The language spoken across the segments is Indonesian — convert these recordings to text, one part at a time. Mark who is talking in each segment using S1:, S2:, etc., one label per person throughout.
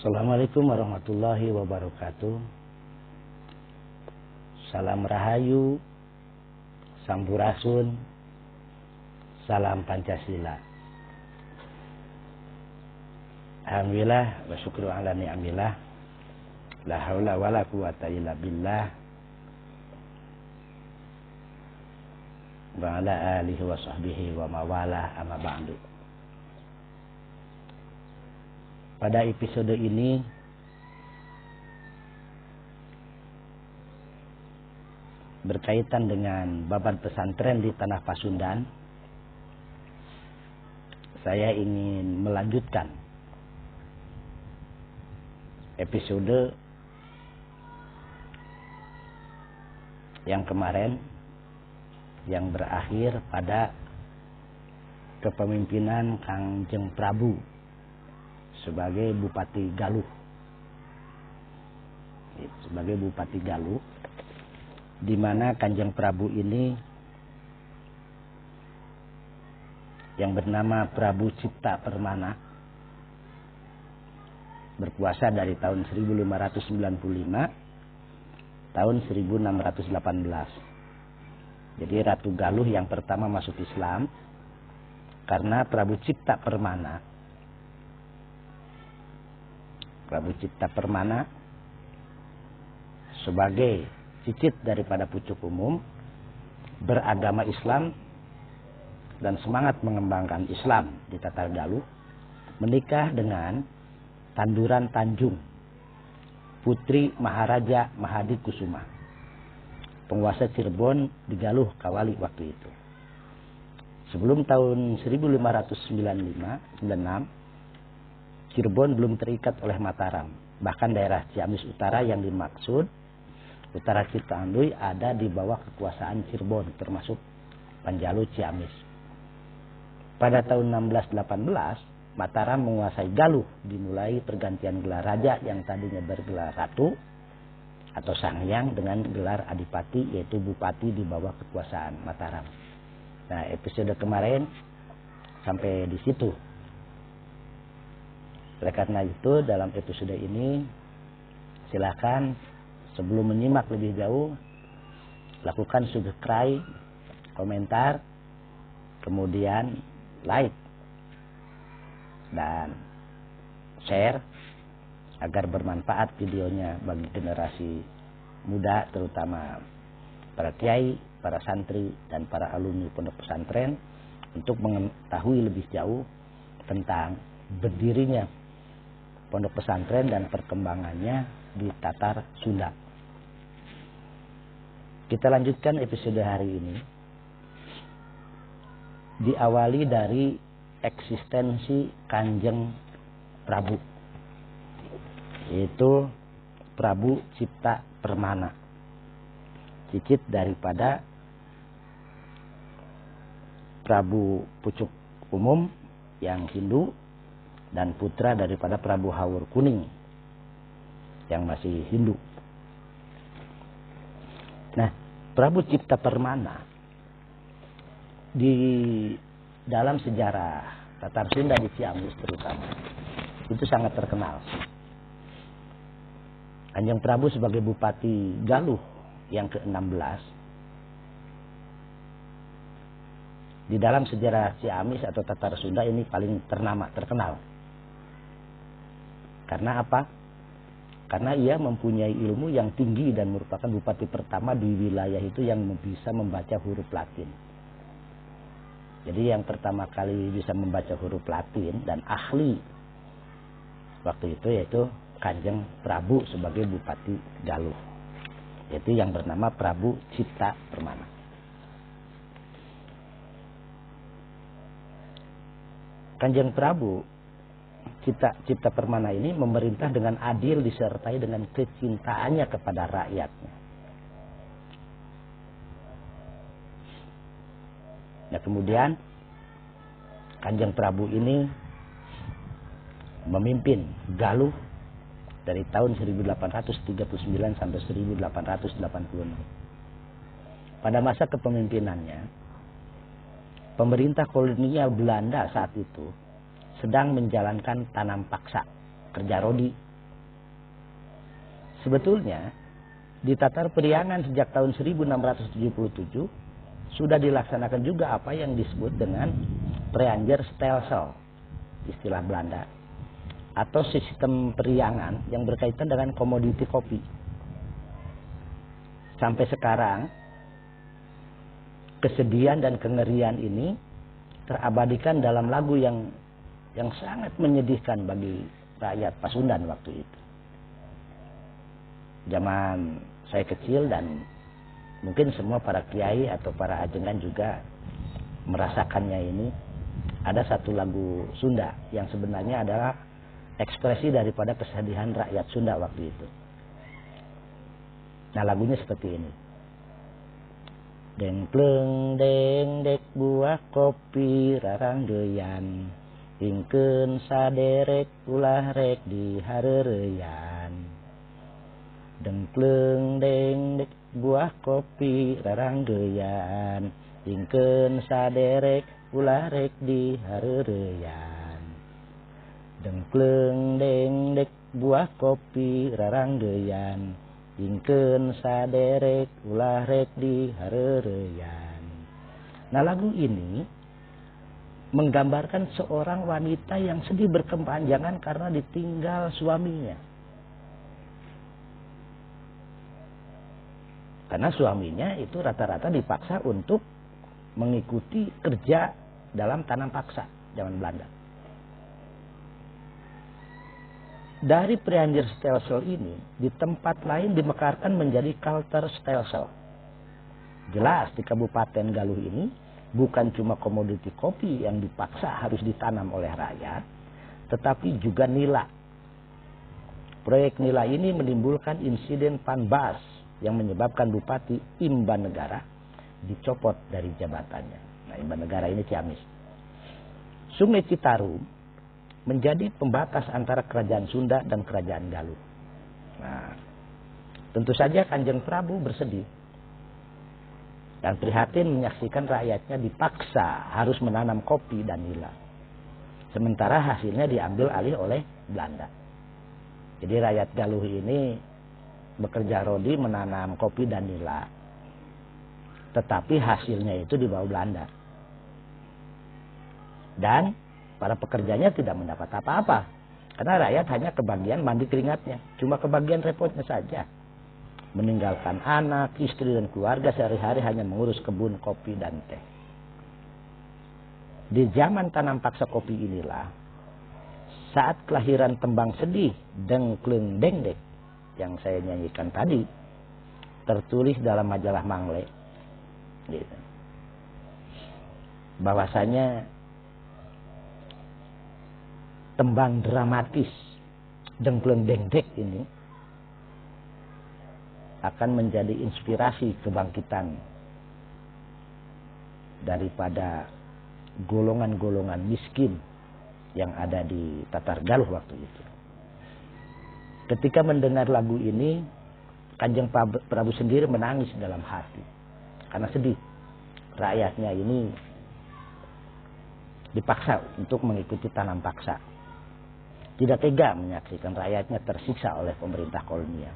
S1: Assalamualaikum warahmatullahi wabarakatuh. Salam Rahayu, Sampurasun, salam Pancasila. Alhamdulillah wa syukru ala ni'amillah. La haula wa la quwata illa billah. Wa ala alihi wa sahbihi wa mawalah amma ba'du. Pada episode ini berkaitan dengan baban pesantren di Tanah Pasundan, saya ingin melanjutkan episode yang kemarin yang berakhir pada kepemimpinan Kangjeng Prabu sebagai Bupati Galuh. Sebagai Bupati Galuh, di mana Kanjeng Prabu ini yang bernama Prabu Cipta Permana berkuasa dari tahun 1595 tahun 1618. Jadi Ratu Galuh yang pertama masuk Islam karena Prabu Cipta Permana sebagai cicit daripada pucuk umum beragama Islam dan semangat mengembangkan Islam di Tatar Galuh, menikah dengan Tanduran Tanjung, putri Maharaja Mahadi Kusuma, penguasa Cirebon di Galuh Kawali waktu itu. Sebelum tahun 1596, Cirebon belum terikat oleh Mataram. Bahkan daerah Ciamis Utara yang dimaksud, Utara Citanduy, ada di bawah kekuasaan Cirebon, termasuk Panjalu Ciamis. Pada tahun 1618, Mataram menguasai Galuh, dimulai pergantian gelar raja yang tadinya bergelar ratu atau Sanghyang dengan gelar adipati, yaitu bupati di bawah kekuasaan Mataram. Nah, episode kemarin sampai di situ. Oleh karena itu, dalam episode ini silakan sebelum menyimak lebih jauh, lakukan subscribe, komentar, kemudian like dan share agar bermanfaat videonya bagi generasi muda, terutama para kiai, para santri, dan para alumni pondok pesantren untuk mengetahui lebih jauh tentang berdirinya pondok pesantren dan perkembangannya di Tatar Sunda. Kita lanjutkan episode hari ini. Diawali dari eksistensi Kanjeng Prabu, yaitu Prabu Cipta Permana, cicit daripada Prabu Pucuk Umum yang Hindu dan putra daripada Prabu Hawur Kuning yang masih Hindu. Nah, Prabu Cipta Permana di dalam sejarah Tatar Sunda di Ciamis terutama itu sangat terkenal. Kanjeng Prabu sebagai Bupati Galuh yang ke-16 di dalam sejarah Ciamis atau Tatar Sunda ini paling terkenal. Karena apa? Karena ia mempunyai ilmu yang tinggi dan merupakan bupati pertama di wilayah itu yang bisa membaca huruf Latin. Jadi yang pertama kali bisa membaca huruf Latin dan ahli waktu itu yaitu Kanjeng Prabu sebagai Bupati Galuh, yaitu yang bernama Prabu Cipta Permana. Kanjeng Prabu Cipta Permana ini memerintah dengan adil disertai dengan kecintaannya kepada rakyatnya. Nah, kemudian Kanjeng Prabu ini memimpin Galuh dari tahun 1839 sampai 1886. Pada masa kepemimpinannya, pemerintah kolonial Belanda saat itu sedang menjalankan tanam paksa, kerja rodi Sebetulnya di Tatar Priangan sejak tahun 1677 sudah dilaksanakan juga apa yang disebut dengan Priangerstelsel, istilah Belanda, atau sistem periangan yang berkaitan dengan komoditi kopi. Sampai sekarang kesedihan dan kengerian ini terabadikan dalam lagu yang sangat menyedihkan bagi rakyat Pasundan waktu itu. Zaman saya kecil dan mungkin semua para kiai atau para ajengan juga merasakannya ini, ada satu lagu Sunda yang sebenarnya adalah ekspresi daripada kesedihan rakyat Sunda waktu itu. Nah, lagunya seperti ini. Deng pleng deng dek buah kopi rarang deyan, ingkeun saderek ulah rek di harereyan. Deng pleng deng dek buah kopi rarang deyan, ingkeun saderek ulah rek di harereyan. Deng pleng deng dek buah kopi rarang deyan, ingkeun saderek ulah rek di harereyan. Nah, lagu ini menggambarkan seorang wanita yang sedih berkepanjangan karena ditinggal suaminya. Karena suaminya itu rata-rata dipaksa untuk mengikuti kerja dalam tanam paksa zaman Belanda. Dari Priangerstelsel ini di tempat lain dimekarkan menjadi Kalterstelsel. Jelas di Kabupaten Galuh ini bukan cuma komoditi kopi yang dipaksa harus ditanam oleh rakyat, tetapi juga nila. Proyek nila ini menimbulkan insiden panbas yang menyebabkan Bupati Imban Negara dicopot dari jabatannya. Nah, Imban Negara ini Ciamis. Sungai Citarum menjadi pembatas antara kerajaan Sunda dan kerajaan Galuh. Nah, tentu saja Kanjeng Prabu bersedih dan prihatin menyaksikan rakyatnya dipaksa harus menanam kopi dan nila. Sementara hasilnya diambil alih oleh Belanda. Jadi rakyat Galuh ini bekerja rodi menanam kopi dan nila, tetapi hasilnya itu dibawa Belanda. Dan para pekerjanya tidak mendapat apa-apa. Karena rakyat hanya kebagian mandi keringatnya. Cuma kebagian repotnya saja. Meninggalkan anak, istri, dan keluarga sehari-hari hanya mengurus kebun kopi dan teh. Di zaman tanam paksa kopi inilah, saat kelahiran tembang sedih Deng Kleng Deng Dek yang saya nyanyikan tadi, tertulis dalam majalah Mangle, gitu, bahwasanya tembang dramatis Deng Kleng Deng Dek ini akan menjadi inspirasi kebangkitan daripada golongan-golongan miskin yang ada di Tatar Galuh waktu itu. Ketika mendengar lagu ini, Kanjeng Prabu sendiri menangis dalam hati karena sedih. Rakyatnya ini dipaksa untuk mengikuti tanam paksa. Tidak tega menyaksikan rakyatnya tersiksa oleh pemerintah kolonial.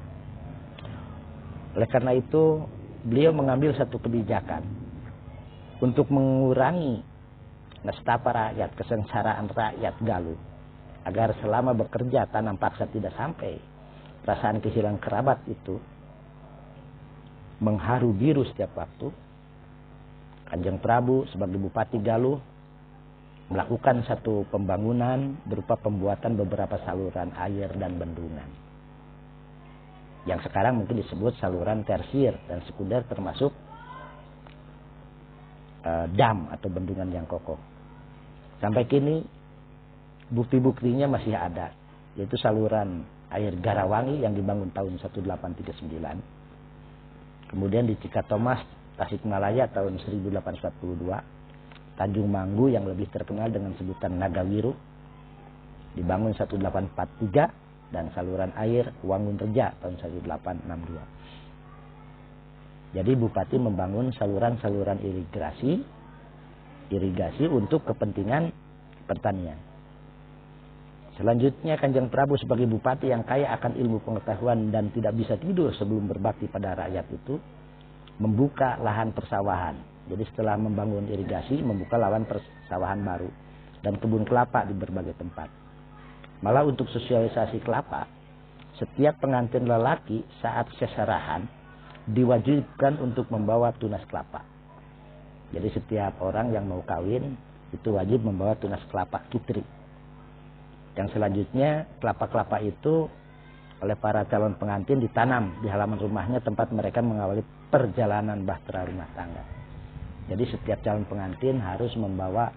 S1: Oleh karena itu, beliau mengambil satu kebijakan untuk mengurangi nestapa rakyat, kesengsaraan rakyat Galuh, agar selama bekerja tanam paksa tidak sampai perasaan kehilangan kerabat itu mengharu biru setiap waktu. Kanjeng Prabu sebagai Bupati Galuh melakukan satu pembangunan berupa pembuatan beberapa saluran air dan bendungan, yang sekarang mungkin disebut saluran tersier dan sekunder, termasuk dam atau bendungan yang kokoh. Sampai kini bukti-buktinya masih ada, yaitu saluran air Garawangi yang dibangun tahun 1839. Kemudian di Cikatomas, Tasikmalaya tahun 1842. Tanjung Manggu yang lebih terkenal dengan sebutan Nagawiru dibangun 1843, dan saluran air Wangun Reja tahun 1862. Jadi Bupati membangun saluran-saluran irigasi untuk kepentingan pertanian. Selanjutnya Kanjeng Prabu sebagai bupati yang kaya akan ilmu pengetahuan dan tidak bisa tidur sebelum berbakti pada rakyat itu membuka lahan persawahan. Jadi setelah membangun irigasi, membuka lahan persawahan baru dan kebun kelapa di berbagai tempat. Malah untuk sosialisasi kelapa, setiap pengantin lelaki saat seserahan diwajibkan untuk membawa tunas kelapa. Jadi setiap orang yang mau kawin itu wajib membawa tunas kelapa kitri. Yang selanjutnya kelapa-kelapa itu oleh para calon pengantin ditanam di halaman rumahnya tempat mereka mengawali perjalanan bahtera rumah tangga. Jadi setiap calon pengantin harus membawa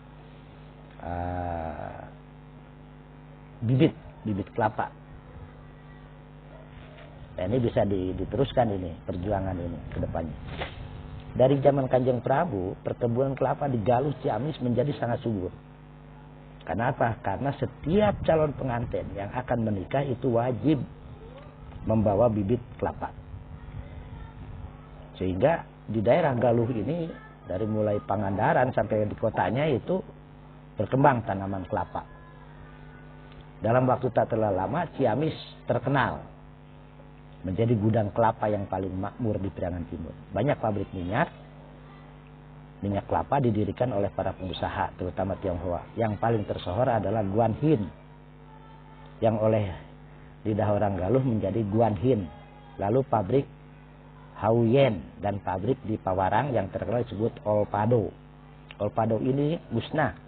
S1: bibit kelapa. Nah, ini bisa diteruskan ini perjuangan ini ke depannya. Dari zaman Kanjeng Prabu, perkebunan kelapa di Galuh Ciamis menjadi sangat subur. Kenapa? Karena setiap calon pengantin yang akan menikah itu wajib membawa bibit kelapa. Sehingga di daerah Galuh ini dari mulai Pangandaran sampai di kotanya itu berkembang tanaman kelapa. Dalam waktu tak terlalu lama Ciamis terkenal menjadi gudang kelapa yang paling makmur di Priangan Timur. Banyak pabrik minyak kelapa didirikan oleh para pengusaha, terutama Tionghoa. Yang paling tersohor adalah Guan Hin, yang oleh lidah orang Galuh menjadi Guan Hin. Lalu pabrik Hauyen dan pabrik di Pawarang yang terkenal disebut Olpado. Olpado ini musnah,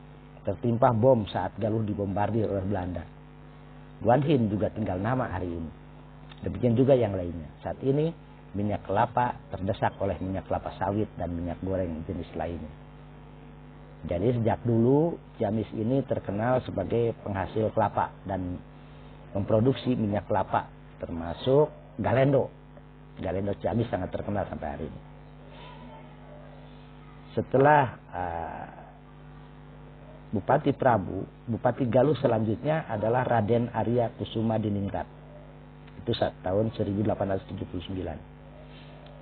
S1: tertimpa bom saat Galuh dibombardir oleh Belanda. Guan Hin juga tinggal nama hari ini. Demikian juga yang lainnya. Saat ini minyak kelapa terdesak oleh minyak kelapa sawit dan minyak goreng jenis lainnya. Jadi sejak dulu Ciamis ini terkenal sebagai penghasil kelapa dan memproduksi minyak kelapa, termasuk Galendo. Galendo Ciamis sangat terkenal sampai hari ini. Setelah Bupati Prabu, Bupati Galuh selanjutnya adalah Raden Arya Kusuma Diningrat. Itu saat tahun 1879.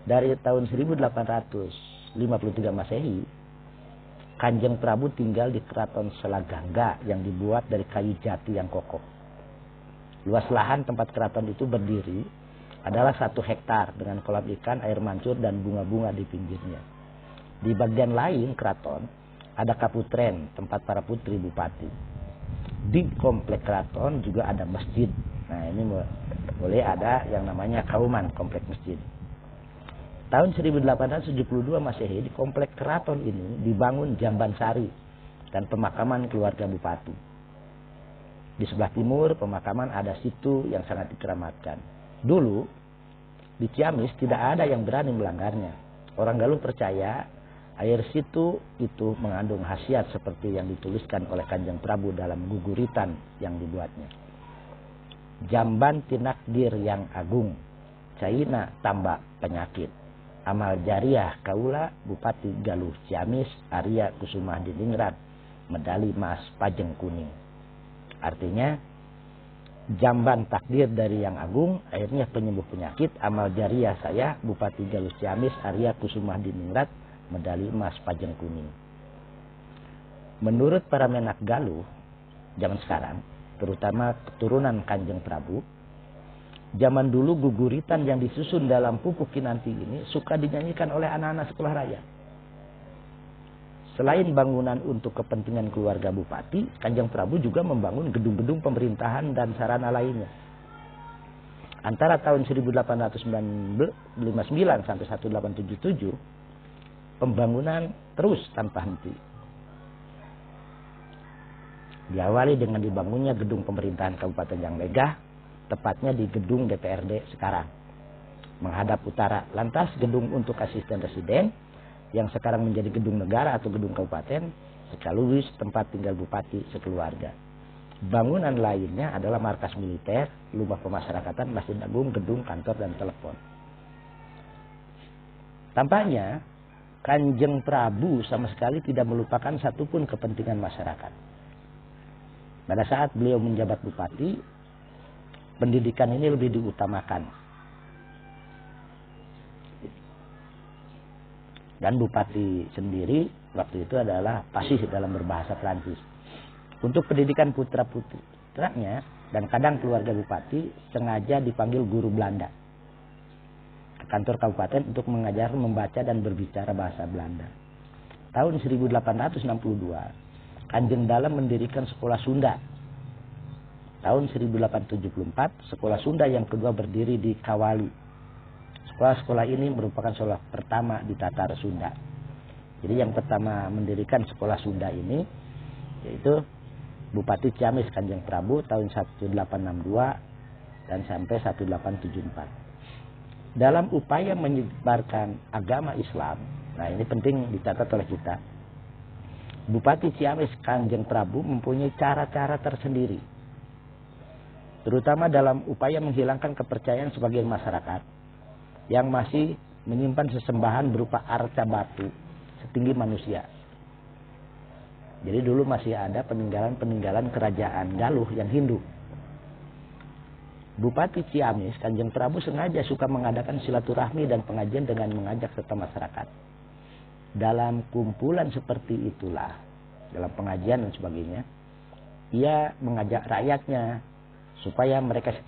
S1: Dari tahun 1853 Masehi, Kanjeng Prabu tinggal di Keraton Selagangga yang dibuat dari kayu jati yang kokoh. Luas lahan tempat keraton itu berdiri adalah 1 hektar dengan kolam ikan, air mancur, dan bunga-bunga di pinggirnya. Di bagian lain keraton ada kaputren, tempat para putri bupati. Di komplek keraton juga ada masjid. Nah ini boleh ada yang namanya kauman, komplek masjid. Tahun 1872 Masehi di komplek keraton ini dibangun jamban sari dan pemakaman keluarga bupati. Di sebelah timur pemakaman ada situ yang sangat dikeramatkan. Dulu di Ciamis tidak ada yang berani melanggarnya. Orang Galuh percaya air situ itu mengandung khasiat seperti yang dituliskan oleh Kanjeng Prabu dalam guguritan yang dibuatnya. Jamban tinakdir yang agung, caina tambak penyakit. Amal jariah kaula Bupati Galuh Ciamis Arya Kusuma Diningrat, medali emas pajeng kuning. Artinya jamban takdir dari yang agung, akhirnya penyembuh penyakit. Amal jariah saya Bupati Galuh Ciamis Arya Kusuma Diningrat, medali emas pajeng kuning. Menurut para menak Galuh zaman sekarang, terutama keturunan Kanjeng Prabu, zaman dulu guguritan yang disusun dalam pupuk kinanti ini suka dinyanyikan oleh anak-anak sekolah raya. Selain bangunan untuk kepentingan keluarga bupati, Kanjeng Prabu juga membangun gedung-gedung pemerintahan dan sarana lainnya. Antara tahun 1859 sampai 1877, pembangunan terus tanpa henti. Diawali dengan dibangunnya gedung pemerintahan Kabupaten Yang Megah, tepatnya di gedung DPRD sekarang, menghadap utara. Lantas gedung untuk asisten residen, yang sekarang menjadi gedung negara atau gedung kabupaten, sekaligus tempat tinggal bupati sekeluarga. Bangunan lainnya adalah markas militer, rumah pemasyarakatan, masjid agung, gedung kantor, dan telepon. Tampaknya Kanjeng Prabu sama sekali tidak melupakan satupun kepentingan masyarakat. Pada saat beliau menjabat bupati, pendidikan ini lebih diutamakan. Dan bupati sendiri waktu itu adalah fasih dalam berbahasa Prancis. Untuk pendidikan putra-putri putranya dan kadang keluarga bupati sengaja dipanggil guru Belanda ke kantor kabupaten untuk mengajar membaca dan berbicara bahasa Belanda. Tahun 1862, Kanjeng Dalam mendirikan sekolah Sunda. Tahun 1874, sekolah Sunda yang kedua berdiri di Kawali. Sekolah-sekolah ini merupakan sekolah pertama di Tatar Sunda. Jadi yang pertama mendirikan sekolah Sunda ini yaitu Bupati Ciamis Kanjeng Prabu tahun 1862 dan sampai 1874. Dalam upaya menyebarkan agama Islam, nah ini penting dicatat oleh kita. Bupati Ciamis Kanjeng Prabu mempunyai cara-cara tersendiri, terutama dalam upaya menghilangkan kepercayaan sebagian masyarakat yang masih menyimpan sesembahan berupa arca batu setinggi manusia. Jadi dulu masih ada peninggalan-peninggalan kerajaan Galuh yang Hindu. Bupati Ciamis Kanjeng Prabu sengaja suka mengadakan silaturahmi dan pengajian dengan mengajak serta masyarakat. Dalam kumpulan seperti itulah, dalam pengajian dan sebagainya, ia mengajak rakyatnya supaya mereka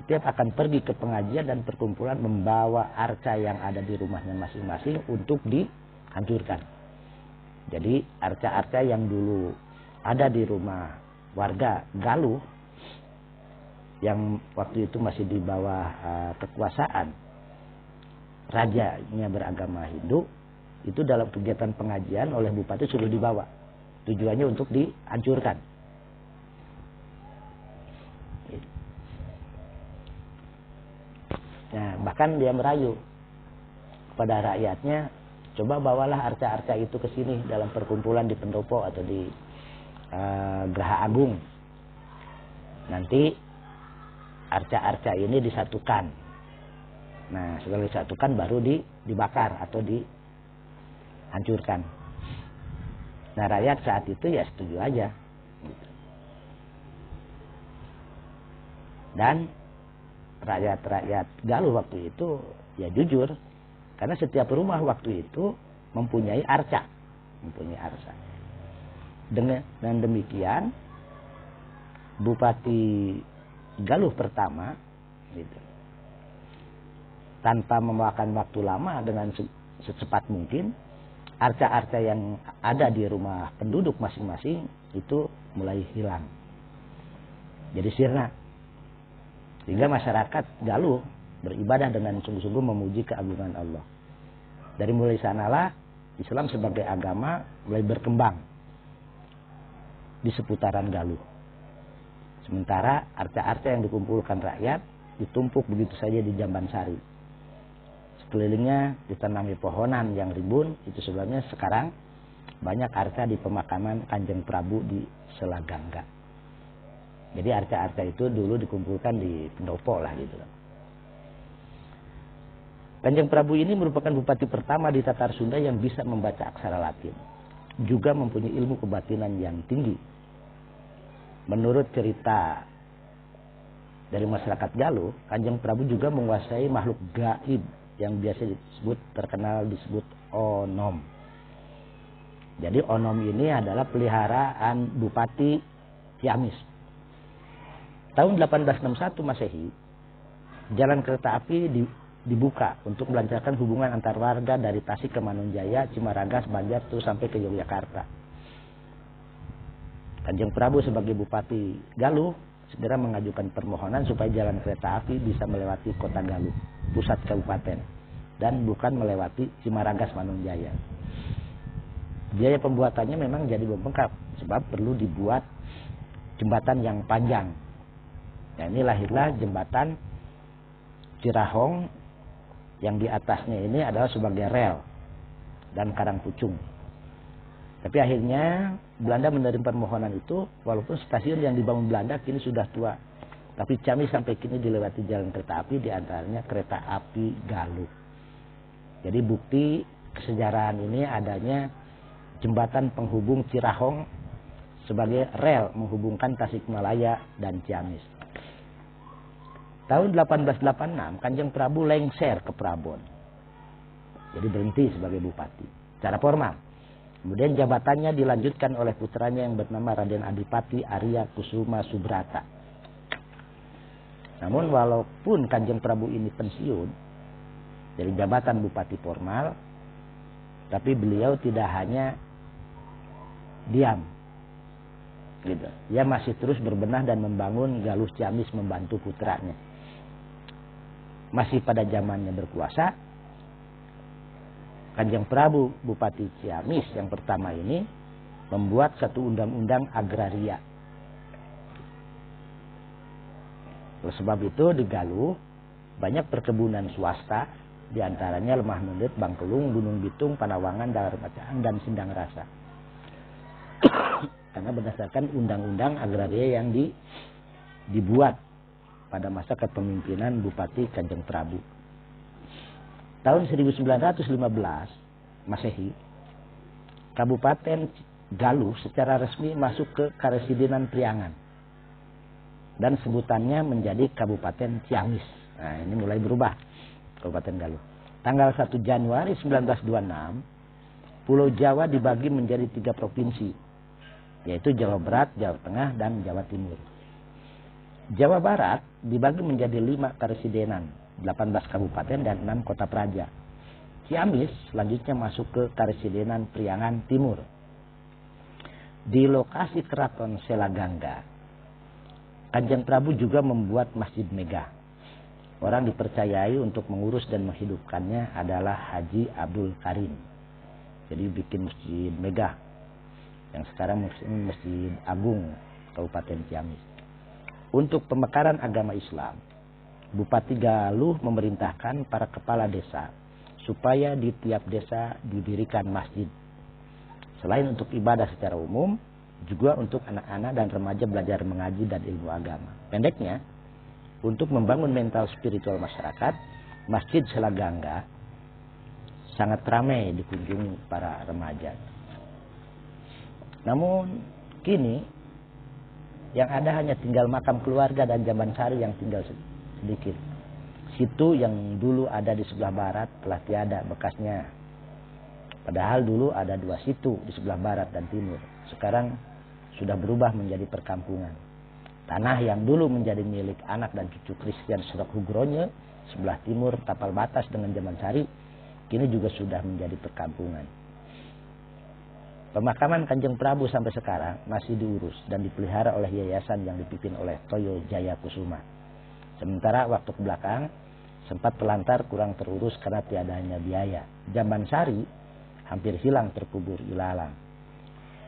S1: setiap akan pergi ke pengajian dan perkumpulan membawa arca yang ada di rumahnya masing-masing untuk dihancurkan. Jadi arca-arca yang dulu ada di rumah warga Galuh yang waktu itu masih di bawah kekuasaan rajanya beragama Hindu, itu dalam kegiatan pengajian oleh bupati sudah dibawa. Tujuannya untuk dihancurkan. Nah, bahkan dia merayu kepada rakyatnya, coba bawalah arca-arca itu ke sini dalam perkumpulan di pendopo atau di Geraha Agung. Nanti arca-arca ini disatukan. Nah, setelah disatukan baru dibakar atau dihancurkan. Nah, rakyat saat itu ya setuju aja. Dan rakyat-rakyat Galuh waktu itu ya jujur. Karena setiap rumah waktu itu mempunyai arca. Dan demikian Bupati Galuh pertama gitu, tanpa memakan waktu lama dengan secepat mungkin, arca-arca yang ada di rumah penduduk masing-masing itu mulai hilang. Jadi sirna. Sehingga masyarakat Galuh beribadah dengan sungguh-sungguh memuji keagungan Allah. Dari mulai sanalah Islam sebagai agama mulai berkembang di seputaran Galuh. Sementara arca-arca yang dikumpulkan rakyat ditumpuk begitu saja di Jambansari. Sekelilingnya ditanami pohonan yang rimbun. Itu sebabnya sekarang banyak arca di pemakaman Kanjeng Prabu di Selagangga. Jadi arca-arca itu dulu dikumpulkan di pendopo lah gitu. Kanjeng Prabu ini merupakan bupati pertama di Tatar Sunda yang bisa membaca aksara Latin. Juga mempunyai ilmu kebatinan yang tinggi. Menurut cerita dari masyarakat Galuh, Kanjeng Prabu juga menguasai makhluk gaib yang biasa disebut onom. Jadi onom ini adalah peliharaan Bupati Ciamis. Tahun 1861 Masehi, jalan kereta api dibuka untuk melancarkan hubungan antar warga dari Tasik ke Manunjaya, Cimaragas, Banjar terus sampai ke Yogyakarta. Kanjeng Prabu sebagai Bupati Galuh segera mengajukan permohonan supaya jalan kereta api bisa melewati kota Galuh, pusat kabupaten, dan bukan melewati Cimaragas, Manunjaya. Biaya pembuatannya memang jadi membengkak sebab perlu dibuat jembatan yang panjang. Nah, ini lahirlah jembatan Cirahong yang di atasnya ini adalah sebagai rel dan karang pucung. Tapi akhirnya Belanda menerima permohonan itu, walaupun stasiun yang dibangun Belanda kini sudah tua. Tapi Ciamis sampai kini dilewati jalan kereta api, diantaranya kereta api Galuh. Jadi bukti kesejarahan ini adanya jembatan penghubung Cirahong sebagai rel menghubungkan Tasikmalaya dan Ciamis. Tahun 1886 Kanjeng Prabu lengser ke Prabon. Jadi berhenti sebagai bupati secara formal. Kemudian jabatannya dilanjutkan oleh putranya yang bernama Raden Adipati Arya Kusuma Subrata. Namun walaupun Kanjeng Prabu ini pensiun dari jabatan bupati formal, tapi beliau tidak hanya diam, gitu. Ia masih terus berbenah dan membangun Galuh Ciamis membantu putranya. Masih pada zamannya berkuasa, Kanjeng Prabu Bupati Ciamis yang pertama ini membuat satu undang-undang agraria. Oleh sebab itu di Galuh banyak perkebunan swasta, diantaranya Lemah Mendut, Bangkelung, Gunung Bitung, Panawangan, Dalar Bacaan, dan Sindang Rasa. Karena berdasarkan undang-undang agraria yang dibuat pada masa kepemimpinan Bupati Kanjeng Prabu. Tahun 1915 Masehi, Kabupaten Galuh secara resmi masuk ke Karesidenan Priangan dan sebutannya menjadi Kabupaten Ciamis. Nah, ini mulai berubah Kabupaten Galuh. Tanggal 1 Januari 1926, Pulau Jawa dibagi menjadi 3 provinsi, yaitu Jawa Barat, Jawa Tengah, dan Jawa Timur. Jawa Barat dibagi menjadi 5 karesidenan, 18 kabupaten, dan 6 kota praja. Ciamis selanjutnya masuk ke Karesidenan Priangan Timur. Di lokasi Keraton Selagangga, Kanjeng Prabu juga membuat Masjid Megah. Orang dipercayai untuk mengurus dan menghidupkannya adalah Haji Abdul Karim. Jadi bikin Masjid Megah, yang sekarang Masjid Agung Kabupaten Ciamis. Untuk pemekaran agama Islam, Bupati Galuh memerintahkan para kepala desa supaya di tiap desa didirikan masjid. Selain untuk ibadah secara umum, juga untuk anak-anak dan remaja belajar mengaji dan ilmu agama. Pendeknya, untuk membangun mental spiritual masyarakat, Masjid Selagangga sangat ramai dikunjungi para remaja. Namun kini yang ada hanya tinggal makam keluarga dan Jamban Sari yang tinggal sedikit. Situ yang dulu ada di sebelah barat telah tiada bekasnya. Padahal dulu ada 2 situ di sebelah barat dan timur. Sekarang sudah berubah menjadi perkampungan. Tanah yang dulu menjadi milik anak dan cucu Christian Serok Hugronye sebelah timur tapal batas dengan Jamban Sari, kini juga sudah menjadi perkampungan. Pemakaman Kanjeng Prabu sampai sekarang masih diurus dan dipelihara oleh yayasan yang dipimpin oleh Toyo Jaya Kusuma. Sementara waktu kebelakang sempat telantar kurang terurus karena tiadanya biaya. Jamban Sari hampir hilang terkubur ilalang.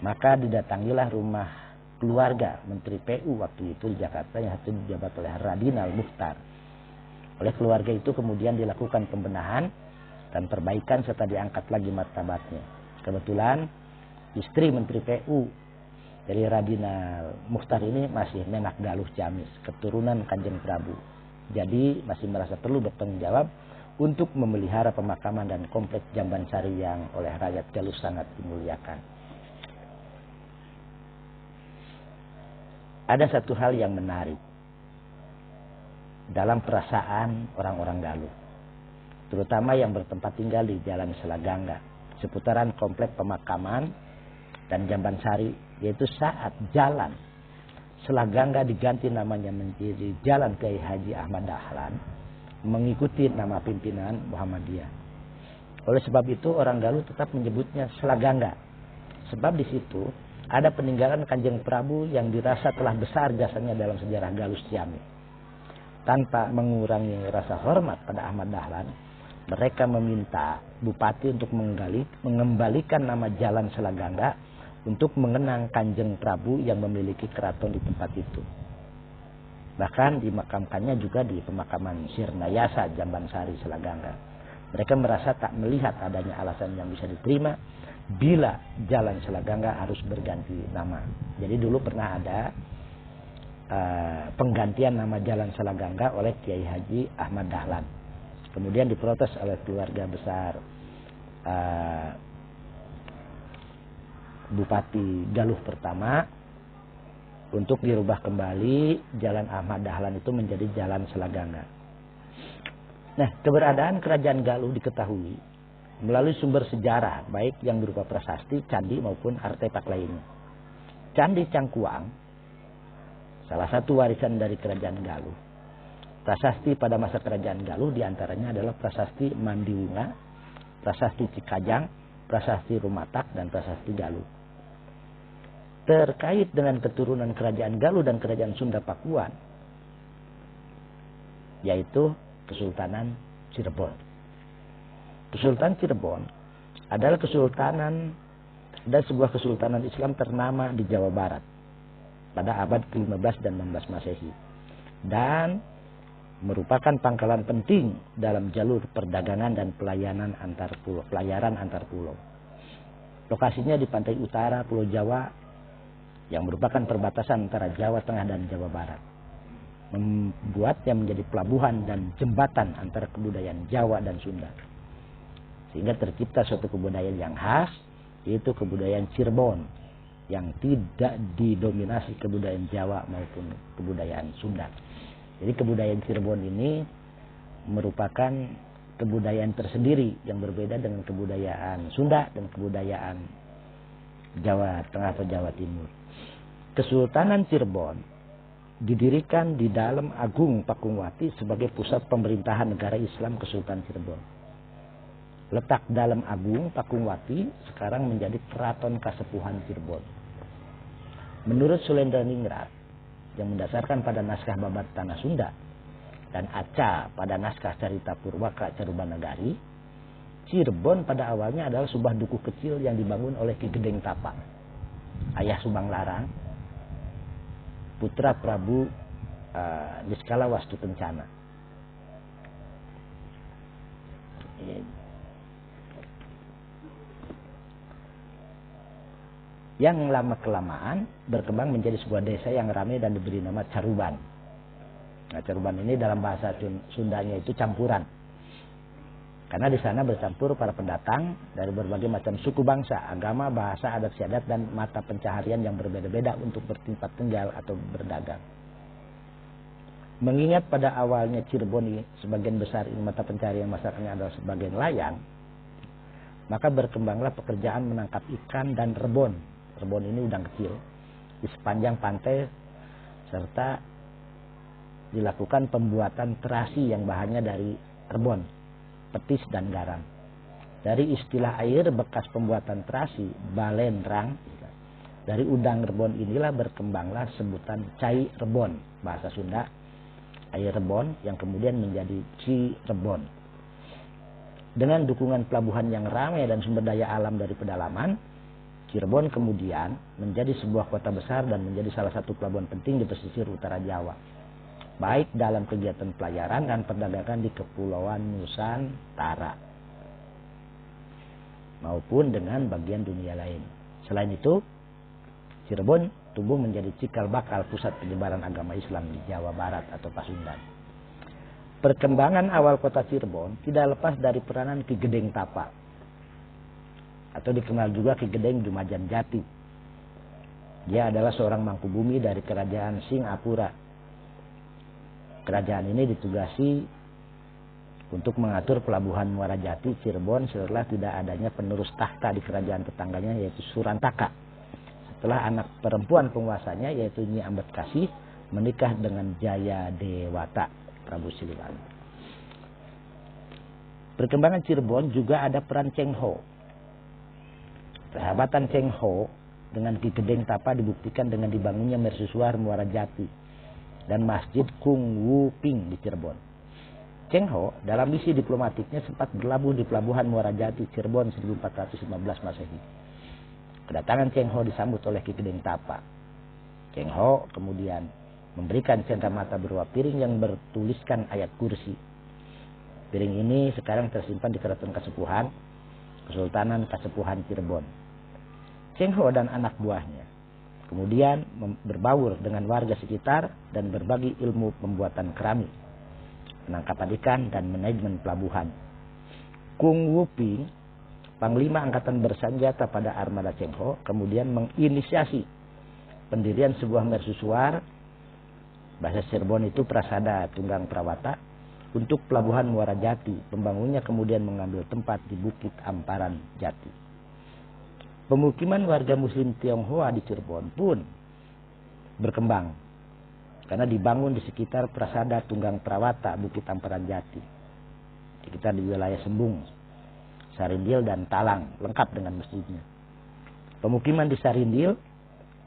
S1: Maka didatangilah rumah keluarga Menteri PU waktu itu di Jakarta yang satu dijabat oleh Radinal Mukhtar. Oleh keluarga itu kemudian dilakukan pembenahan dan perbaikan serta diangkat lagi martabatnya. Kebetulan istri Menteri PU dari Radinal Mukhtar ini masih Menak Galuh Ciamis, keturunan Kanjeng Prabu. Jadi masih merasa perlu bertanggung jawab untuk memelihara pemakaman dan kompleks Jamban Sari yang oleh rakyat Galuh sangat dimuliakan. Ada satu hal yang menarik dalam perasaan orang-orang Galuh, terutama yang bertempat tinggal di Jalan Selagangga, seputaran komplek pemakaman dan Jamban Sari, yaitu saat jalan Selagangga diganti namanya menjadi Jalan Kiai Haji Ahmad Dahlan, mengikuti nama pimpinan Muhammadiyah. Oleh sebab itu orang Galuh tetap menyebutnya Selagangga, sebab di situ ada peninggalan Kanjeng Prabu yang dirasa telah besar jasanya dalam sejarah Galuh Ciamis. Tanpa mengurangi rasa hormat pada Ahmad Dahlan, mereka meminta bupati untuk mengembalikan nama Jalan Selagangga untuk mengenang Kanjeng Prabu yang memiliki keraton di tempat itu. Bahkan dimakamkannya juga di pemakaman Sirnayasa Jamban Sari Selagangga. Mereka merasa tak melihat adanya alasan yang bisa diterima bila Jalan Selagangga harus berganti nama. Jadi dulu pernah ada penggantian nama Jalan Selagangga oleh Kiai Haji Ahmad Dahlan. Kemudian diprotes oleh keluarga besar Bupati Galuh pertama untuk dirubah kembali Jalan Ahmad Dahlan itu menjadi Jalan Selagangga. Nah, keberadaan Kerajaan Galuh diketahui melalui sumber sejarah, baik yang berupa prasasti, candi maupun artefak lainnya. Candi Cangkuang, salah satu warisan dari Kerajaan Galuh. Prasasti pada masa Kerajaan Galuh diantaranya adalah prasasti Mandiwunga, prasasti Cikajang, prasasti Rumatak, dan prasasti Galuh. Terkait dengan keturunan Kerajaan Galuh dan Kerajaan Sunda Pakuan, yaitu Kesultanan Cirebon. Kesultanan Cirebon adalah kesultanan dan sebuah kesultanan Islam ternama di Jawa Barat pada abad ke-15 dan 16 Masehi, dan merupakan pangkalan penting dalam jalur perdagangan dan pelayaran antar pulau. Lokasinya di pantai utara Pulau Jawa yang merupakan perbatasan antara Jawa Tengah dan Jawa Barat, membuatnya menjadi pelabuhan dan jembatan antara kebudayaan Jawa dan Sunda, sehingga tercipta suatu kebudayaan yang khas, yaitu kebudayaan Cirebon yang tidak didominasi kebudayaan Jawa maupun kebudayaan Sunda. Jadi kebudayaan Cirebon ini merupakan kebudayaan tersendiri yang berbeda dengan kebudayaan Sunda dan kebudayaan Jawa Tengah atau Jawa Timur. Kesultanan Cirebon didirikan di dalam Agung Pakungwati sebagai pusat pemerintahan negara Islam Kesultanan Cirebon. Letak dalam Agung Pakungwati sekarang menjadi Keraton Kasepuhan Cirebon. Menurut Sulendaningrat yang mendasarkan pada naskah Babat Tanah Sunda dan Aca pada naskah Carita Purwaka Carubanagari, Cirebon pada awalnya adalah sebuah dukuh kecil yang dibangun oleh Ki Gedeng Tapa, ayah Subang Larang, putra Prabu Niskala Wastu Kencana. Yang lama-kelamaan berkembang menjadi sebuah desa yang ramai dan diberi nama Caruban. Nah, Caruban ini dalam bahasa Sundanya itu campuran. Karena di sana bercampur para pendatang dari berbagai macam suku bangsa, agama, bahasa, adat istiadat, dan mata pencaharian yang berbeda-beda untuk bertempat tinggal atau berdagang. Mengingat pada awalnya Cirebon sebagian besar mata pencaharian masyarakatnya adalah sebagai nelayan, maka berkembanglah pekerjaan menangkap ikan dan rebon. Rebon ini udang kecil di sepanjang pantai, serta dilakukan pembuatan terasi yang bahannya dari rebon, petis, dan garam. Dari istilah air bekas pembuatan terasi, balenrang, dari udang rebon inilah berkembanglah sebutan cai rebon, bahasa Sunda, air rebon, yang kemudian menjadi Cirebon. Dengan dukungan pelabuhan yang ramai dan sumber daya alam dari pedalaman, Cirebon kemudian menjadi sebuah kota besar dan menjadi salah satu pelabuhan penting di pesisir utara Jawa, baik dalam kegiatan pelayaran dan perdagangan di Kepulauan Nusantara maupun dengan bagian dunia lain. Selain itu, Cirebon tumbuh menjadi cikal bakal pusat penyebaran agama Islam di Jawa Barat atau Pasundan. Perkembangan awal kota Cirebon tidak lepas dari peranan Ki Gedeng Tapa, atau dikenal juga Ki Gedeng Dumajan Jati. Dia adalah seorang mangkubumi dari kerajaan Singapura. Kerajaan ini ditugasi untuk mengatur pelabuhan Muara Jati Cirebon setelah tidak adanya penerus tahta di kerajaan tetangganya, yaitu Surantaka. Setelah anak perempuan penguasanya, yaitu Nyi Ambedkasi, menikah dengan Jaya Dewata Prabu Siliwangi. Perkembangan Cirebon juga ada peran Cheng Ho. Persahabatan Cheng Ho dengan Ki Gedeng Tapa dibuktikan dengan dibangunnya mercusuar Muara Jati dan Masjid Kung Wu Ping di Cirebon. Cheng Ho dalam misi diplomatiknya sempat berlabuh di pelabuhan Muara Jati Cirebon 1415 Masehi. Kedatangan Cheng Ho disambut oleh Ki Gedeng Tapa. Cheng Ho kemudian memberikan cenderamata berupa piring yang bertuliskan ayat kursi. Piring ini sekarang tersimpan di Keraton Kasepuhan, Kesultanan Kasepuhan Cirebon. Cheng Ho dan anak buahnya kemudian berbaur dengan warga sekitar dan berbagi ilmu pembuatan keramik, penangkapan ikan, dan manajemen pelabuhan. Kung Wu Ping, Panglima Angkatan Bersenjata pada armada Cheng Ho, kemudian menginisiasi pendirian sebuah mercusuar, bahasa Cirebon itu Prasada Tunggang Prawata, untuk pelabuhan Muara Jati. Pembangunnya kemudian mengambil tempat di Bukit Amparan Jati. Pemukiman warga Muslim Tionghoa di Cirebon pun berkembang karena dibangun di sekitar Prasada Tunggang Prawata Bukit Amparan Jati, sekitar di wilayah Sembung, Sarindil dan Talang, lengkap dengan masjidnya. Pemukiman di Sarindil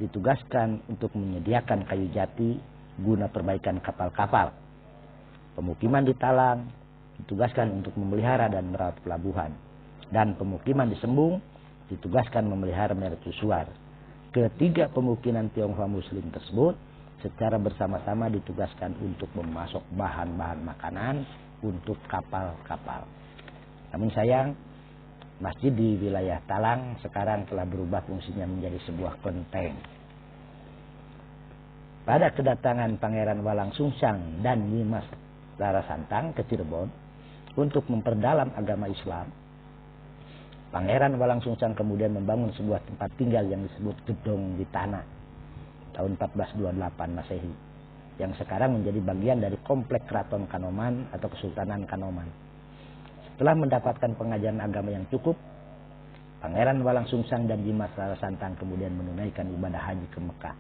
S1: ditugaskan untuk menyediakan kayu jati guna perbaikan kapal-kapal. Pemukiman di Talang ditugaskan untuk memelihara dan merawat pelabuhan. Dan pemukiman di Sembung ditugaskan memelihara mercusuar. Ketiga pemukiman Tionghoa Muslim tersebut secara bersama-sama ditugaskan untuk memasok bahan-bahan makanan untuk kapal-kapal. Namun sayang, masjid di wilayah Talang sekarang telah berubah fungsinya menjadi sebuah kelenteng. Pada kedatangan Pangeran Walangsungsang dan Nyimas Larasantang ke Cirebon untuk memperdalam agama Islam, Pangeran Walangsungsang kemudian membangun sebuah tempat tinggal yang disebut Gedong di Tanah tahun 1428 Masehi, yang sekarang menjadi bagian dari komplek Keraton Kanoman atau Kesultanan Kanoman. Setelah mendapatkan pengajaran agama yang cukup, Pangeran Walangsungsang dan Nyimas Larasantang kemudian menunaikan ibadah haji ke Mekah.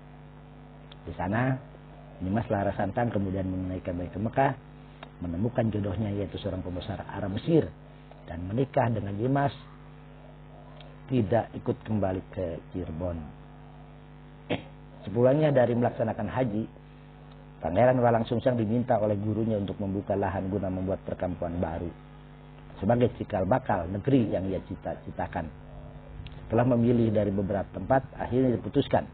S1: Di sana, Nyimas Larasantang kemudian menunaikan haji ke Mekah, menemukan jodohnya yaitu seorang pembesar Arab Mesir, dan menikah dengan Nyimas, tidak ikut kembali ke Cirebon. Sepulangnya dari melaksanakan haji, Pangeran Walangsungsang diminta oleh gurunya untuk membuka lahan guna membuat perkampungan baru sebagai cikal bakal negeri yang ia cita-citakan. Setelah memilih dari beberapa tempat, akhirnya diputuskan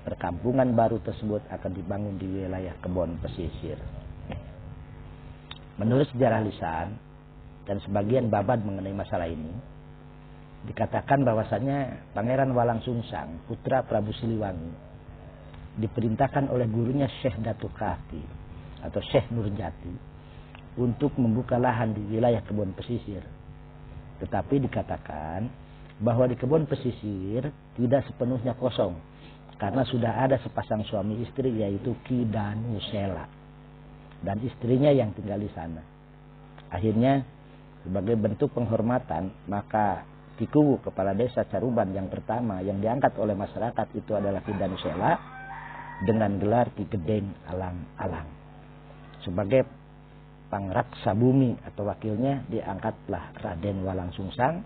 S1: perkampungan baru tersebut akan dibangun di wilayah Kebon Pesisir. Menurut sejarah lisan dan sebagian babad mengenai masalah ini, dikatakan bahwasannya Pangeran Walangsungsang, putra Prabu Siliwangi, diperintahkan oleh gurunya Syekh Datuk Kahfi atau Syekh Nurjati untuk membuka lahan di wilayah Kebon Pesisir. Tetapi dikatakan bahwa di Kebon Pesisir tidak sepenuhnya kosong, karena sudah ada sepasang suami istri yaitu Ki Danusela dan istrinya yang tinggal di sana. Akhirnya sebagai bentuk penghormatan, maka Ki Kuwu, kepala desa Caruban yang pertama yang diangkat oleh masyarakat itu adalah Ki Danusela dengan gelar Ki Gedeng Alang-Alang. Sebagai pangraksa bumi atau wakilnya diangkatlah Raden Walangsungsang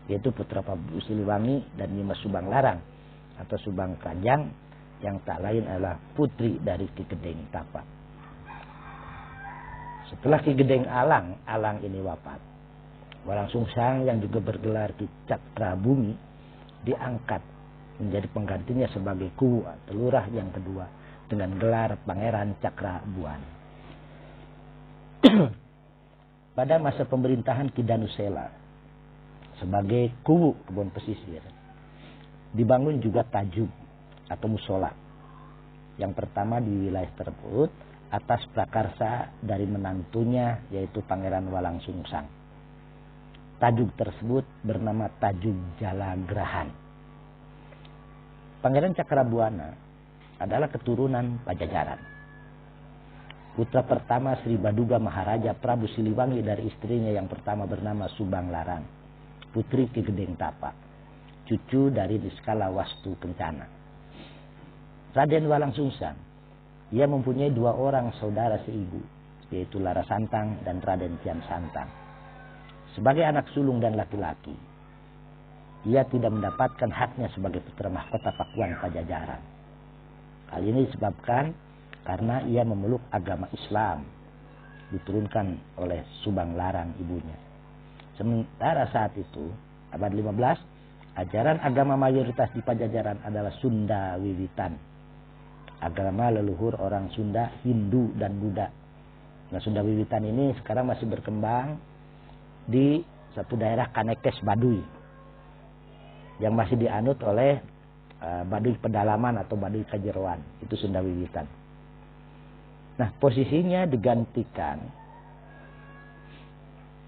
S1: yaitu putra Prabu Siliwangi dan Nyimas Subang Larang atau Subang Kanjang yang tak lain adalah putri dari Ki Gedeng Tapa. Setelah Ki Gedeng Alang ini wafat, Walangsungsang yang juga bergelar Ki Cakra Bumi diangkat menjadi penggantinya sebagai Kuwu atau lurah yang kedua dengan gelar Pangeran Cakra Buana. Pada masa pemerintahan Ki Danusela sebagai Kuwu Kebon Pesisir, dibangun juga tajub atau musola. Yang pertama di wilayah tersebut atas prakarsa dari menantunya yaitu Pangeran Walangsungsang. Tajub tersebut bernama Tajub Jalagrahan. Pangeran Cakrabuana adalah keturunan Pajajaran. Putra pertama Sri Baduga Maharaja Prabu Siliwangi dari istrinya yang pertama bernama Subang Larang, putri Ki Gedeng Tapa, cucu dari Niskala Wastu Kencana. Raden Walangsungsang, ia mempunyai dua orang saudara seibu, yaitu Larasantang dan Raden Kian Santang. Sebagai anak sulung dan laki-laki, ia tidak mendapatkan haknya sebagai putra mahkota Pakuan Pajajaran. Hal ini disebabkan karena ia memeluk agama Islam, diturunkan oleh Subang Larang ibunya. Sementara saat itu, abad 15, ajaran agama mayoritas di Pajajaran adalah Sunda Wiwitan. Agama leluhur orang Sunda, Hindu dan Buddha. Nah, Sunda Wiwitan ini sekarang masih berkembang di satu daerah Kanekes Baduy yang masih dianut oleh Baduy pedalaman atau Baduy Kajeroan. Itu Sunda Wiwitan. Nah, posisinya digantikan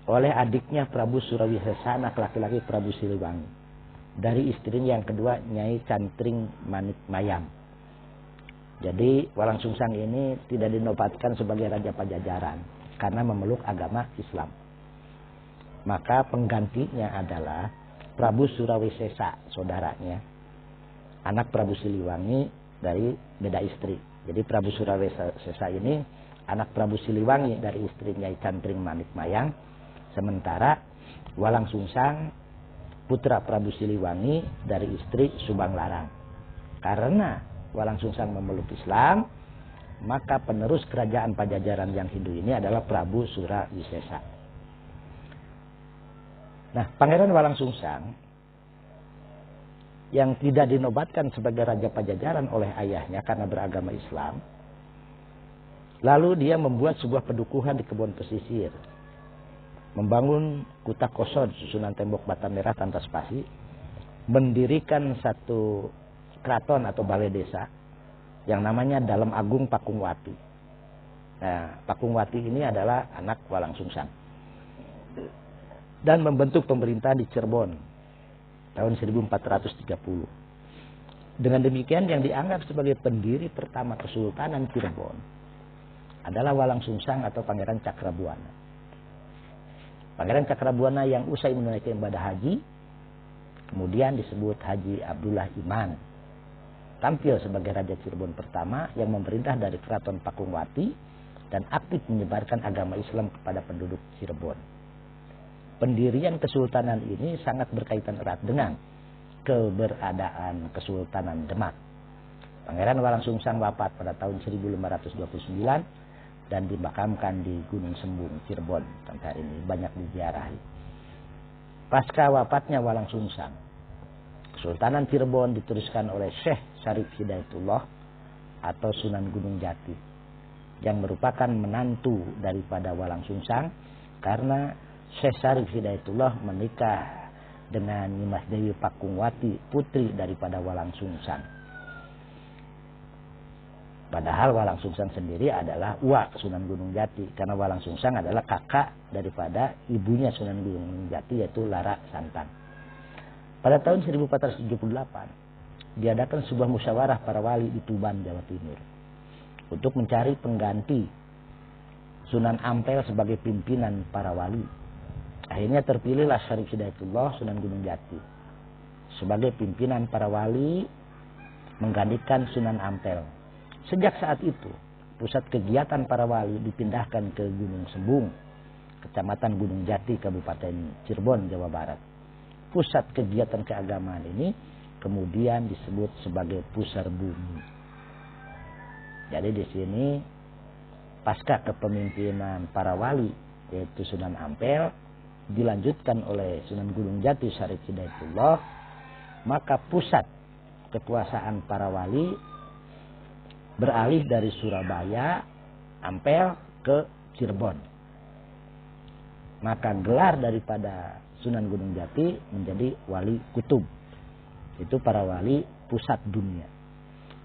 S1: oleh adiknya Prabu Surawisesa, anak laki-laki Prabu Siliwangi, dari istrinya yang kedua Nyai Cantring Manik Mayam. Jadi Walangsungsang ini tidak dinobatkan sebagai Raja Pajajaran karena memeluk agama Islam. Maka penggantinya adalah Prabu Surawisesa, saudaranya, anak Prabu Siliwangi dari beda istri. Jadi Prabu Surawisesa ini anak Prabu Siliwangi dari istrinya Cantring Manik Mayang, sementara Walang Sungsang putra Prabu Siliwangi dari istri Subang Larang. Karena Walang Sungsang memeluk Islam, maka penerus kerajaan Pajajaran yang Hindu ini adalah Prabu Surawisesa. Nah, Pangeran Walang Sungsang yang tidak dinobatkan sebagai Raja Pajajaran oleh ayahnya karena beragama Islam, lalu dia membuat sebuah pedukuhan di kebun pesisir, membangun kuta kosod susunan tembok bata merah tanpa spasi, mendirikan satu keraton atau balai desa yang namanya Dalem Agung Pakungwati. Nah, Pakungwati ini adalah anak Walang Sungsang. Dan membentuk pemerintah di Cirebon tahun 1430. Dengan demikian yang dianggap sebagai pendiri pertama Kesultanan Cirebon adalah Walang Sungsang atau Pangeran Cakrabuana. Pangeran Cakrabuana yang usai menunaikan ibadah haji, kemudian disebut Haji Abdullah Iman, tampil sebagai Raja Cirebon pertama yang memerintah dari Keraton Pakungwati dan aktif menyebarkan agama Islam kepada penduduk Cirebon. Pendirian Kesultanan ini sangat berkaitan erat dengan keberadaan Kesultanan Demak. Pangeran Walang Sungsang wafat pada tahun 1529 dan dimakamkan di Gunung Sembung, Cirebon. Sampai hari ini banyak diziarahi. Pasca wafatnya Walang Sungsang, Kesultanan Cirebon diteruskan oleh Syekh Syarif Hidayatullah atau Sunan Gunung Jati, yang merupakan menantu daripada Walang Sungsang karena Syekh Syarif Hidayatullah menikah dengan Nyimas Dewi Pakungwati, putri daripada Walang Sungsang. Padahal Walang Sungsang sendiri adalah uak Sunan Gunung Jati, karena Walang Sungsang adalah kakak daripada ibunya Sunan Gunung Jati, yaitu Lara Santang. Pada tahun 1478 diadakan sebuah musyawarah para wali di Tuban, Jawa Timur, untuk mencari pengganti Sunan Ampel sebagai pimpinan para wali. Akhirnya terpilihlah Syarif Hidayatullah Sunan Gunung Jati sebagai pimpinan para wali, menggantikan Sunan Ampel. Sejak saat itu, pusat kegiatan para wali dipindahkan ke Gunung Sembung, Kecamatan Gunung Jati, Kabupaten Cirebon, Jawa Barat. Pusat kegiatan keagamaan ini kemudian disebut sebagai Pusar Bumi. Jadi di sini pasca kepemimpinan para wali, yaitu Sunan Ampel, dilanjutkan oleh Sunan Gunung Jati Syarif Hidayatullah, maka pusat kekuasaan para wali beralih dari Surabaya, Ampel ke Cirebon. Maka gelar daripada Sunan Gunung Jati menjadi Wali Kutub. Itu para wali pusat dunia.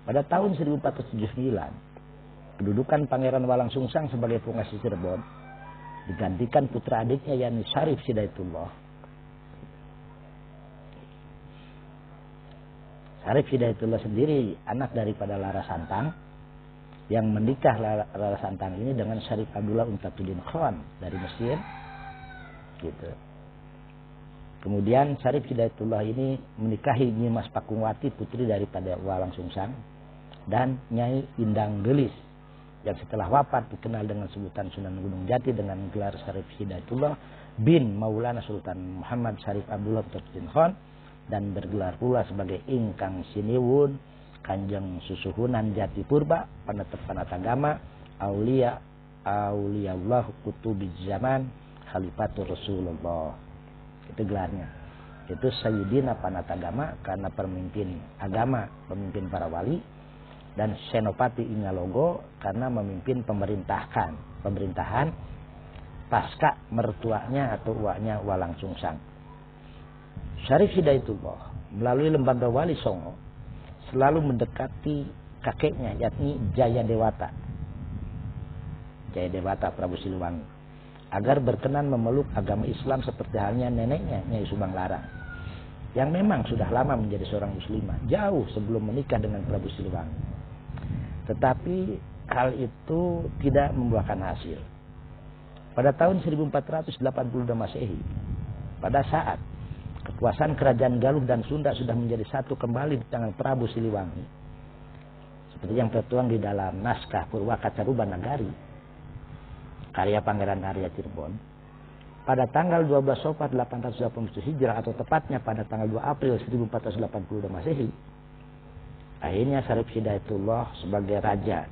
S1: Pada tahun 1479, kedudukan Pangeran Walang Sungsang sebagai penguasa Cirebon digantikan putra adiknya yakni Syarif Hidayatullah. Syarif Hidayatullah sendiri anak daripada Lara Santang, yang menikah Lara Santang ini dengan Syarif Abdullah Untatuddin Khan dari Mesir, gitu. Kemudian Syarif Hidayatullah ini menikahi Nyimas Pakungwati, putri daripada Walang Sungsang, dan Nyai Indang Gelis, yang setelah wafat dikenal dengan sebutan Sunan Gunung Jati dengan gelar Syarif Hidayatullah bin Maulana Sultan Muhammad Syarif Abdullah Untatuddin Khan, dan bergelar pula sebagai Ingkang Siniwun Kanjeng Susuhunan Jati Purba, penetep panatagama, Aulia Auliaullah Kutubiz Zaman, Khalifatur Rasulullah. Itu gelarnya. Itu Sayyidina Panatagama karena pemimpin agama, pemimpin para wali, dan Senopati Ingalonggo karena memimpin pemerintahan pasca mertuanya atau uaknya Walang Sungsang. Syarif Hidayatullah melalui lembaga Wali Songo selalu mendekati kakeknya yakni Jayadewata Prabu Siliwangi agar berkenan memeluk agama Islam seperti halnya neneknya Nyai Subang Larang, yang memang sudah lama menjadi seorang muslimah jauh sebelum menikah dengan Prabu Siliwangi. Tetapi hal itu tidak membuahkan hasil. Pada tahun 1482 Masehi, pada saat kekuasaan kerajaan Galuh dan Sunda sudah menjadi satu kembali di tangan Prabu Siliwangi, seperti yang tertuang di dalam naskah Purwakacaruba Nagari, karya Pangeran Arya Cirebon, pada tanggal 12 Sofar 887 Hijrah atau tepatnya pada tanggal 2 April 1482 Masehi, akhirnya Syarif Hidayatullah sebagai Raja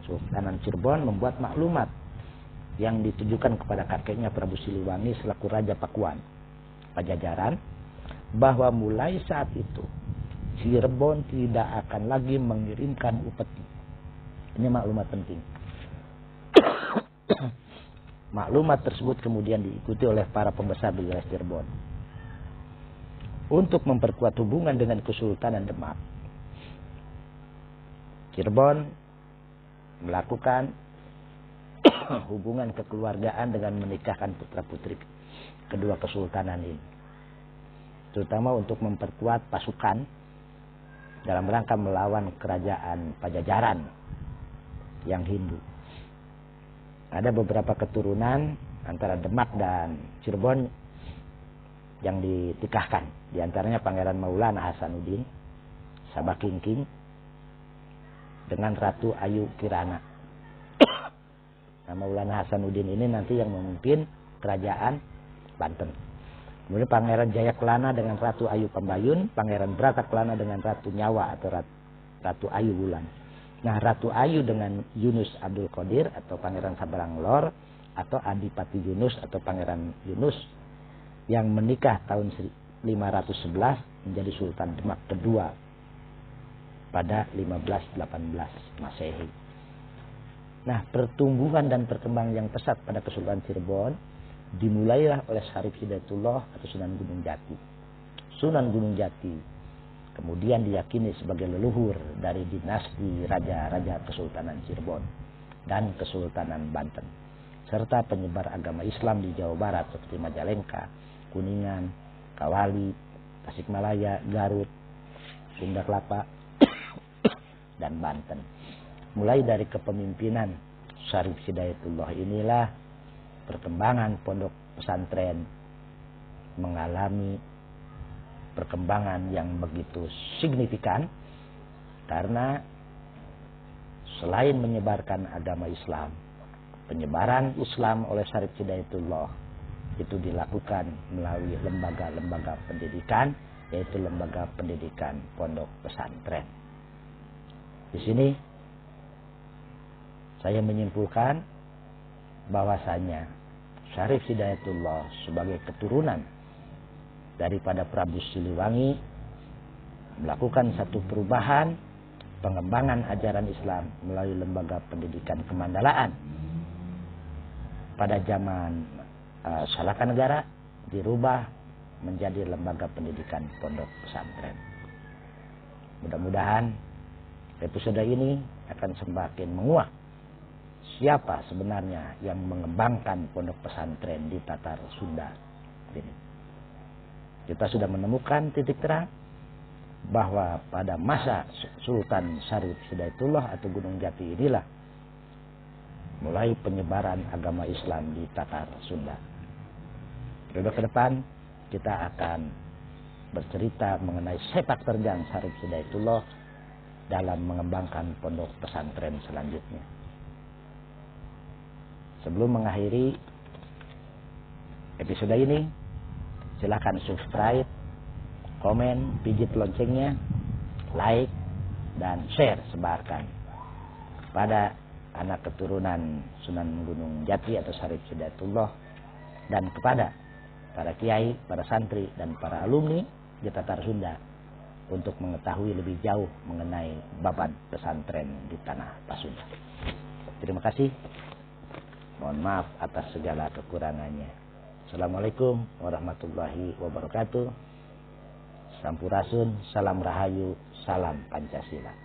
S1: Sultanan Cirebon membuat maklumat yang ditujukan kepada kakeknya Prabu Siliwangi selaku Raja Pakuan Pajajaran, bahwa mulai saat itu Cirebon tidak akan lagi mengirimkan upeti. Ini maklumat penting. Maklumat tersebut kemudian diikuti oleh para pembesar di wilayah Cirebon. Untuk memperkuat hubungan dengan Kesultanan Demak, Cirebon melakukan hubungan kekeluargaan dengan menikahkan putra-putri kedua kesultanan ini, terutama untuk memperkuat pasukan dalam rangka melawan kerajaan Pajajaran yang Hindu. Ada beberapa keturunan antara Demak dan Cirebon yang ditikahkan, di antaranya Pangeran Maulana Hasanuddin Sabakingking dengan Ratu Ayu Kirana. Nah, Maulana Hasanuddin ini nanti yang memimpin kerajaan Banten. Kemudian Pangeran Jayakelana dengan Ratu Ayu Pambayun, Pangeran Bratakelana dengan Ratu Nyawa atau Ratu Ayu Wulan. Nah, Ratu Ayu dengan Yunus Abdul Qadir atau Pangeran Sabarang Lor atau Adipati Yunus atau Pangeran Yunus yang menikah tahun 511 menjadi Sultan Demak kedua pada 1518 Masehi. Nah, pertumbuhan dan perkembangan yang pesat pada Kesultanan Cirebon dimulailah oleh Syarif Hidayatullah atau Sunan Gunung Jati. Sunan Gunung Jati kemudian diyakini sebagai leluhur dari dinasti raja-raja Kesultanan Cirebon dan Kesultanan Banten, serta penyebar agama Islam di Jawa Barat seperti Majalengka, Kuningan, Kawali, Tasikmalaya, Garut, Sunda Kelapa, dan Banten. Mulai dari kepemimpinan Syarif Hidayatullah inilah perkembangan pondok pesantren mengalami perkembangan yang begitu signifikan, karena selain menyebarkan agama Islam, penyebaran Islam oleh Syarif Hidayatullah itu dilakukan melalui lembaga-lembaga pendidikan, yaitu lembaga pendidikan pondok pesantren. Di sini saya menyimpulkan bahwasanya Syarif Hidayatullah sebagai keturunan daripada Prabu Siliwangi melakukan satu perubahan pengembangan ajaran Islam melalui lembaga pendidikan kemandalaan pada zaman Salaka Negara, dirubah menjadi lembaga pendidikan pondok pesantren. Mudah-mudahan episode ini akan semakin menguak siapa sebenarnya yang mengembangkan pondok pesantren di Tatar Sunda ini. Kita sudah menemukan titik terang bahwa pada masa Sultan Syarif Hidayatullah atau Gunung Jati inilah mulai penyebaran agama Islam di Tatar Sunda. Periode ke depan kita akan bercerita mengenai sepak terjang Syarif Hidayatullah dalam mengembangkan pondok pesantren selanjutnya. Sebelum mengakhiri episode ini, silakan subscribe, komen, pijit loncengnya, like, dan share, sebarkan kepada anak keturunan Sunan Gunung Jati atau Syarif Hidayatullah, dan kepada para kiai, para santri, dan para alumni di Tatar Sunda untuk mengetahui lebih jauh mengenai babat pesantren di tanah Pasundan. Terima kasih. Mohon maaf atas segala kekurangannya. Assalamualaikum warahmatullahi wabarakatuh. Sampurasun, salam rahayu, salam Pancasila.